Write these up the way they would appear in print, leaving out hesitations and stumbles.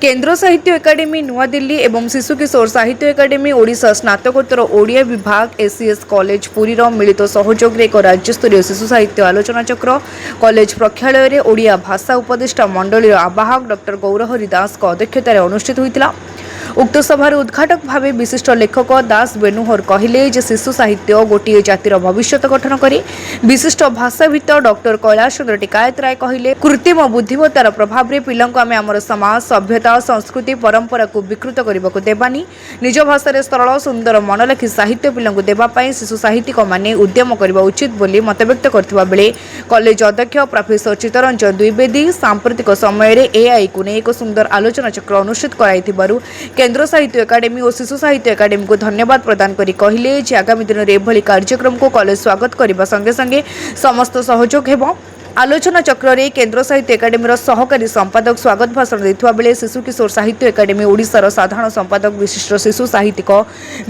केन्द्र साहित्य एकाडेमी नुआदिल्ली एवं शिशु किशोर साहित्य एकाडेमी ओडिशा स्नातकोत्तर ओडिया विभाग एसीएस कॉलेज पुरी मिलित सहयोग एक राज्यस्तरीय शिशु साहित्य आलोचना चक्र कॉलेज प्रक्षालय ओडिया भाषा उपदेष्टा मंडल आवाहक डॉक्टर गौरहरि दास अध्यक्षतार अनुष्ठित होता। उक्त सभार उद्घाटक भाव विशिष्ट लेखक दास बेनुहर कहले जे शिशु साहित्य गोटे जातिर भविष्यत गठन करे। विशिष्ट भाषाविद डॉक्टर कैलाश चंद्र टिकायत राय कहले कृत्रिम बुद्धिमत्तार प्रभाव रे पिलांको आमे आमर समाज सभ्यता संस्कृति परंपरा को विकृत करबाको देबानी निज भाषा सरल सुंदर मनलेखी साहित्य पिलांको देबा पई शिशु साहित्यिक माने उद्यम करबा उचित बोली मतव्यक्त करथिबा बेले कॉलेज अध्यक्ष प्रोफेसर चित्तरंजन द्विवेदी सांप्रतिक समय रे एआई को ने एक सुंदर आलोचना चक्र अनुष्ठित कराइथिबारु केन्द्र साहित्य एकाडेमी और शिशु साहित्य एकाडेमी को धन्यवाद प्रदान करी कहले जे आगामी दिन में एभली कार्यक्रम को कॉलेज स्वागत करने संगे संगे समस्त सहयोग हेबो। आलोचना चक्र रे केन्द्र साहित्य एकाडेमी सहकारी संपादक स्वागत भाषण देथिबा बेले शिशु किशोर साहित्य एकाडेमी ओडिशार साधारण संपादक विशिष्ट शिशु साहित्यिक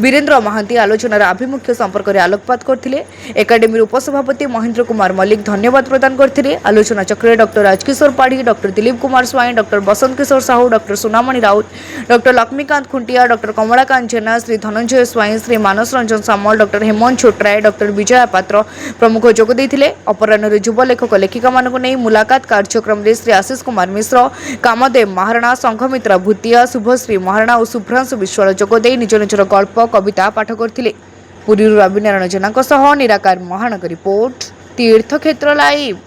वीरेन्द्र महांती आलोचनार आभिमुख्य संपर्क में आलोकपात करथिले। एकाडेमी उपसभापति महेन्द्र कुमार मल्लिक धन्यवाद प्रदान करथिले। आलोचना चक्र doctor Rajkishore Padhi doctor Dilip Kumar Swain doctor Basant Kishore Sahu doctor Sonamani Rout doctor Laxmikant Khuntia doctor Kamalakant Jena Shri Dhananjay Swain Shri Manas Ranjan Samal doctor Hemant Chhotray doctor Vijaya Patra प्रमुख जोग देथिले। अपराह्न युवा लेखक लेखिका मानक नहीं मुलाकात कार्यक्रम में श्री आशीष कुमार मिश्र कामदेव महाराणा संघमित्रा भूतिया शुभश्री महाराणा और शुभ्रांशु विश्वाल जोगदे निज निजर गल्प कविता पाठ करथिले। पुरी रविनारायण जेना निराकार महानगर रिपोर्ट तीर्थक्षेत्र लाइव।